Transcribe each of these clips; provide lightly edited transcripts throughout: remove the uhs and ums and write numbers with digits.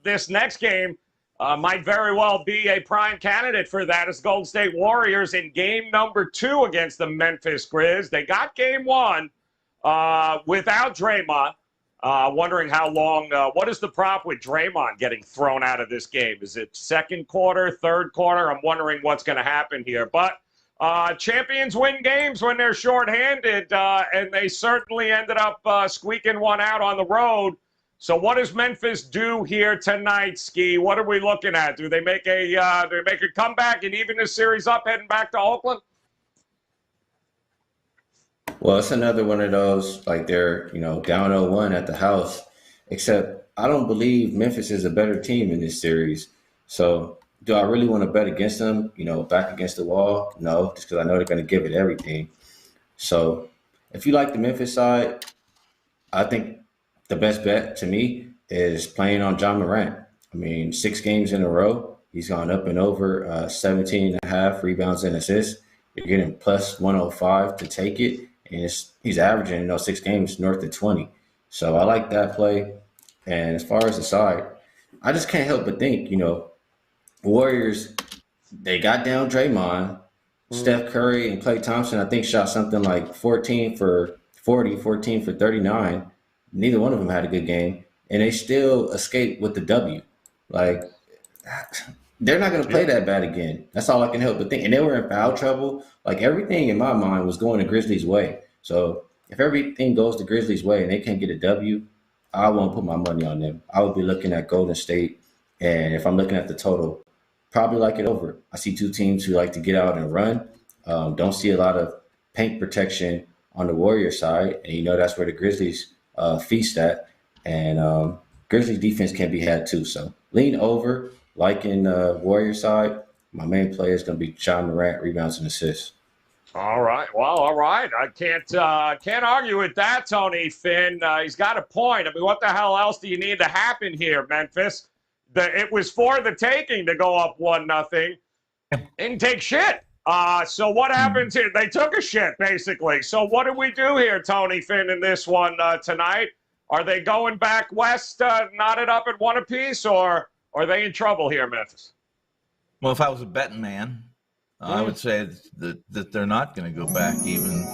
this next game might very well be a prime candidate for that as Golden State Warriors in game number 2 against the Memphis Grizz. They got game 1 without Draymond. Wondering how long, what is the prop with Draymond getting thrown out of this game? Is it second quarter, third quarter? I'm wondering what's going to happen here. But champions win games when they're shorthanded, and they certainly ended up squeaking one out on the road. So what does Memphis do here tonight, Skee? What are we looking at? Do they make a comeback and even this series up heading back to Oakland? Well, it's another one of those, like they're, down 0-1 at the house, except I don't believe Memphis is a better team in this series. So do I really want to bet against them, back against the wall? No, just because I know they're going to give it everything. So if you like the Memphis side, I think the best bet to me is playing on Ja Morant. I mean, 6 games in a row, he's gone up and over 17 and a half rebounds and assists. You're getting plus 105 to take it. And he's averaging, 6 games north of 20. So I like that play. And as far as the side, I just can't help but think, Warriors, they got down Draymond. Steph Curry and Klay Thompson, I think, shot something like 14 for 40, 14 for 39. Neither one of them had a good game. And they still escaped with the W. Like, they're not going to play that bad again. That's all I can help but think. And they were in foul trouble. Like, everything in my mind was going the Grizzlies' way. So if everything goes the Grizzlies' way and they can't get a W, I won't put my money on them. I would be looking at Golden State. And if I'm looking at the total, probably like it over. I see 2 teams who like to get out and run. Don't see a lot of paint protection on the Warrior side. And that's where the Grizzlies feast at. And Grizzlies defense can be had too. So lean over. Like in the Warrior side, my main player is going to be Ja Morant, rebounds and assists. All right. Well, all right. I can't argue with that, Tony. Finn. He's got a point. I mean, what the hell else do you need to happen here, Memphis? It was for the taking to go up 1-0. Didn't take shit. So what happens here? They took a shit, basically. So what do we do here, Tony, Finn, in this one tonight? Are they going back west, knotted up at 1 apiece, or are they in trouble here, Memphis? Well, if I was a betting man, I would say that they're not going to go back even.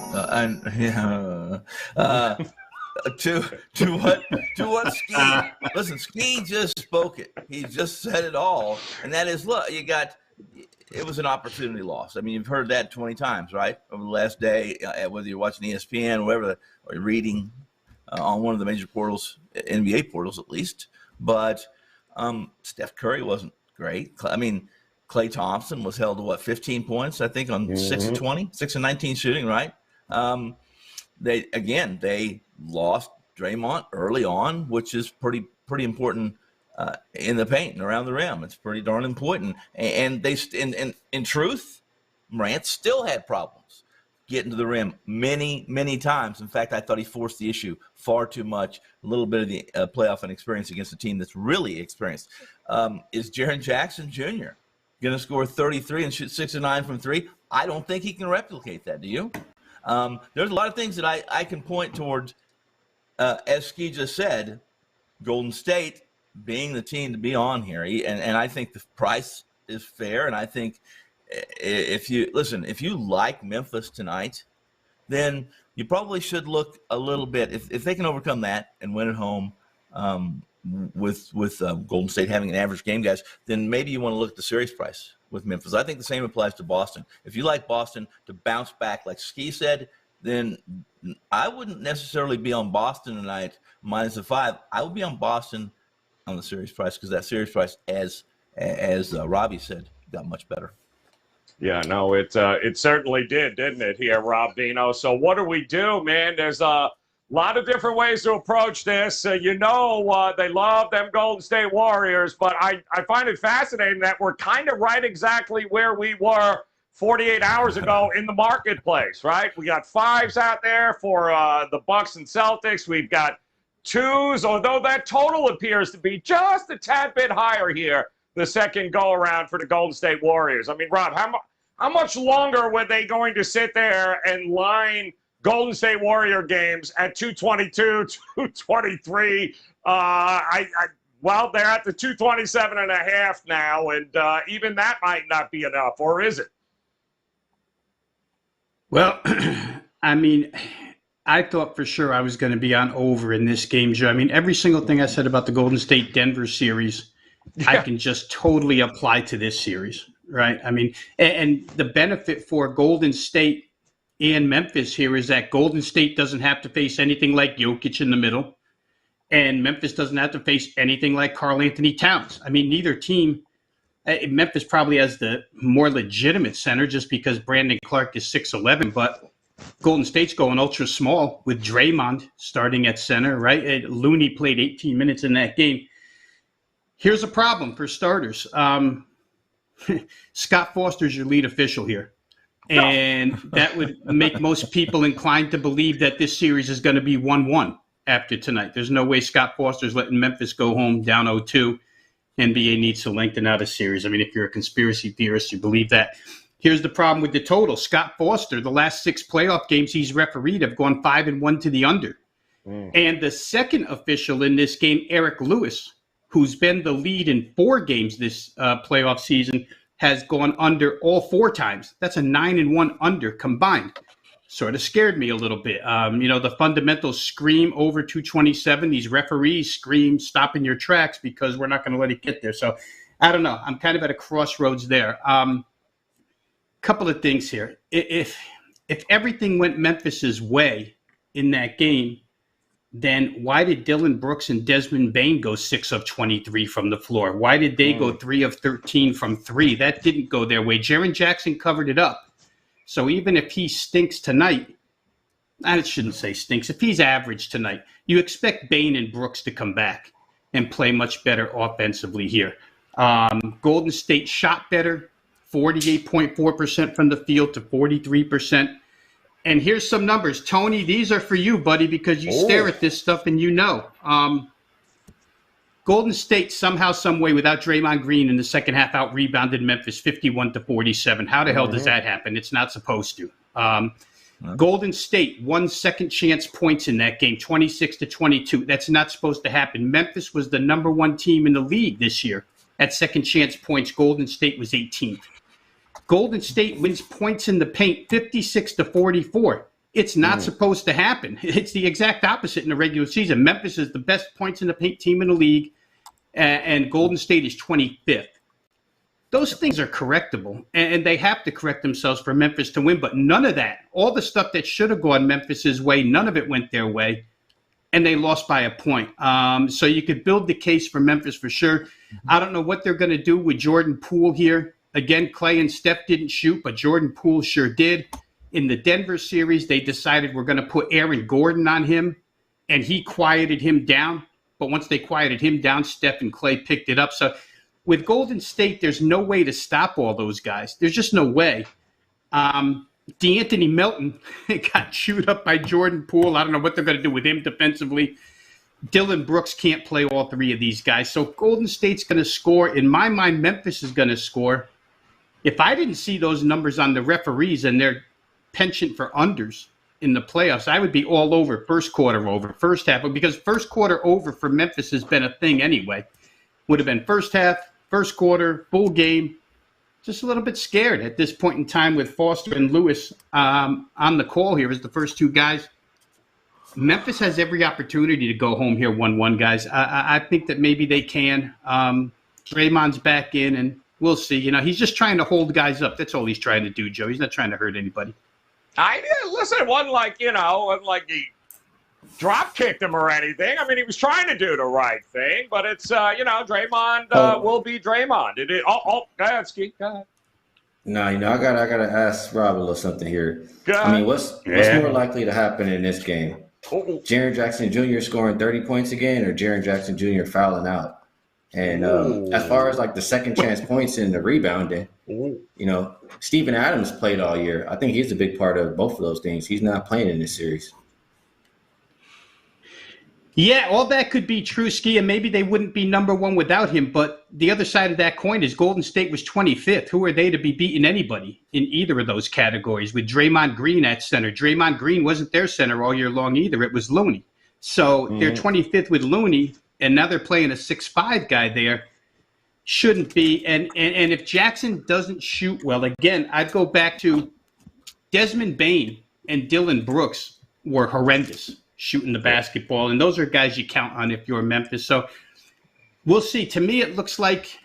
To what Skee? Listen, Skee just spoke it. He just said it all, and that is, look, it was an opportunity loss. I mean, you've heard that 20 times, right, over the last day, whether you're watching ESPN, whatever, or you're reading on one of the major portals, NBA portals at least. But Steph Curry wasn't great. I mean, Klay Thompson was held to 15 points, I think, on 6 of 20, 6 of 19 shooting, right? They lost Draymond early on, which is pretty important in the paint and around the rim. It's pretty darn important. And they, in truth, Morant still had problems getting to the rim many times. In fact, I thought he forced the issue far too much. A little bit of the playoff experience against a team that's really experienced. Is Jaren Jackson Jr. going to score 33 and shoot 6 of 9 from 3? I don't think he can replicate that. Do you? There's a lot of things that I can point towards. As Skee just said, Golden State being the team to be on here. And I think the price is fair. And I think if you like Memphis tonight, then you probably should look a little bit. If they can overcome that and win at home, with Golden State having an average game, guys, then maybe you want to look at the series price with Memphis. I think the same applies to Boston. If you like Boston to bounce back, like Skee said, then I wouldn't necessarily be on Boston tonight minus a 5. I would be on Boston on the series price because that series price, as Robbie said, got much better. Yeah, no, it certainly did, didn't it, here, Rob Veno? So what do we do, man? There's a lot of different ways to approach this. They love them Golden State Warriors, but I find it fascinating that we're kind of right exactly where we were 48 hours ago in the marketplace, right? We got 5s out there for the Bucks and Celtics. We've got 2s, although that total appears to be just a tad bit higher here, the second go-around for the Golden State Warriors. I mean, Rob, how much longer were they going to sit there and line Golden State Warrior games at 222, 223? Well, they're at the 227.5 now, and even that might not be enough, or is it? Well, I mean, I thought for sure I was going to be on over in this game, Joe. I mean, every single thing I said about the Golden State Denver series, I can just totally apply to this series, right? I mean, and the benefit for Golden State and Memphis here is that Golden State doesn't have to face anything like Jokic in the middle, and Memphis doesn't have to face anything like Karl Anthony Towns. I mean, neither team. Memphis probably has the more legitimate center just because Brandon Clark is 6'11", but Golden State's going ultra small with Draymond starting at center, right? And Looney played 18 minutes in that game. Here's a problem for starters. Scott Foster's your lead official here. And that would make most people inclined to believe that this series is going to be 1-1 after tonight. There's no way Scott Foster's letting Memphis go home down 0-2. NBA needs to lengthen out a series. I mean, if you're a conspiracy theorist, you believe that. Here's the problem with the total. Scott Foster, the last 6 playoff games he's refereed have gone 5-1 to the under. And the second official in this game, Eric Lewis, who's been the lead in 4 games this playoff season, has gone under all 4 times. That's a 9-1 under combined. Sort of scared me a little bit. The fundamentals scream over 227. These referees scream stop in your tracks because we're not going to let it get there. So I don't know. I'm kind of at a crossroads there. Couple of things here. If everything went Memphis's way in that game, then why did Dillon Brooks and Desmond Bane go 6 of 23 from the floor? Why did they go 3 of 13 from 3? That didn't go their way. Jaren Jackson covered it up. So even if he stinks tonight, I shouldn't say stinks, if he's average tonight, you expect Bane and Brooks to come back and play much better offensively here. Golden State shot better, 48.4% from the field to 43%. And here's some numbers. Tony, these are for you, buddy, because you stare at this stuff and you know. Golden State somehow, some way, without Draymond Green in the second half, out-rebounded Memphis 51-47. How the hell does that happen? It's not supposed to. Golden State won second chance points in that game, 26-22. That's not supposed to happen. Memphis was the number 1 team in the league this year at second chance points. Golden State was 18th. Golden State wins points in the paint 56-44. It's not supposed to happen. It's the exact opposite in the regular season. Memphis is the best points in the paint team in the league, and Golden State is 25th. Those things are correctable, and they have to correct themselves for Memphis to win, but none of that, all the stuff that should have gone Memphis's way, none of it went their way, and they lost by a point. So you could build the case for Memphis for sure. I don't know what they're going to do with Jordan Poole here. Again, Clay and Steph didn't shoot, but Jordan Poole sure did. In the Denver series, they decided we're going to put Aaron Gordon on him, and he quieted him down. But once they quieted him down, Steph and Clay picked it up. So with Golden State, there's no way to stop all those guys. There's just no way. DeAnthony Melton got chewed up by Jordan Poole. I don't know what they're going to do with him defensively. Dillon Brooks can't play all 3 of these guys. So Golden State's going to score. In my mind, Memphis is going to score. If I didn't see those numbers on the referees and their penchant for unders in the playoffs, I would be all over first quarter over, first half, because first quarter over for Memphis has been a thing anyway. Would have been first half, first quarter, full game. Just a little bit scared at this point in time with Foster and Lewis on the call here as the first 2 guys. Memphis has every opportunity to go home here 1-1, guys. I think that maybe they can. Draymond's back in, and we'll see. He's just trying to hold guys up. That's all he's trying to do, Joe. He's not trying to hurt anybody. Listen, it wasn't like he drop kicked him or anything. I mean, he was trying to do the right thing, but it's, Draymond will be Draymond. Go ahead, Skee. Go ahead. No, I gotta ask Rob a little something here. Good. I mean, what's more likely to happen in this game? Jaren Jackson Jr. scoring 30 points again, or Jaren Jackson Jr. fouling out? And as far as like the second chance points and the rebounding, Steven Adams played all year. I think he's a big part of both of those things. He's not playing in this series. Yeah, all that could be true, Skee, and maybe they wouldn't be number 1 without him. But the other side of that coin is Golden State was 25th. Who are they to be beating anybody in either of those categories with Draymond Green at center? Draymond Green wasn't their center all year long either. It was Looney. So they're 25th with Looney. and now they're playing a 6'5" guy there. Shouldn't be. And if Jackson doesn't shoot well, again, I'd go back to Desmond Bane and Dylan Brooks were horrendous shooting the basketball. And those are guys you count on if you're Memphis. So we'll see. To me, it looks like,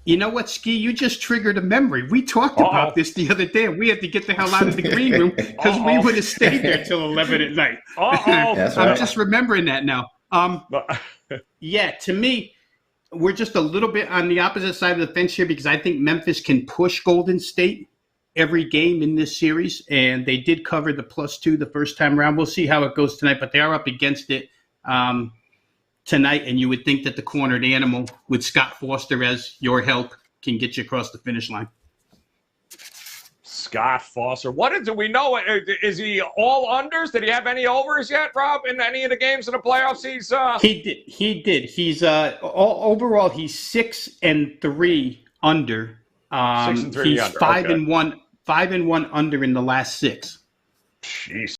you know what, Skee? You just triggered a memory. We talked about this the other day. We had to get the hell out of the green room because we would have stayed there till 11 at night. I'm just remembering that now. Yeah, to me, we're just a little bit on the opposite side of the fence here because I think Memphis can push Golden State every game in this series, and they did cover the +2 the first time around. We'll see how it goes tonight, but they are up against it tonight, and you would think that the cornered animal with Scott Foster as your help can get you across the finish line. Scott Foster. Do we know? Is he all unders? Did he have any overs yet, Rob, in any of the games in the playoffs? He did. He's overall he's 6-3 under. 6-3 he's under. 5-1 under in the last 6. Jeez.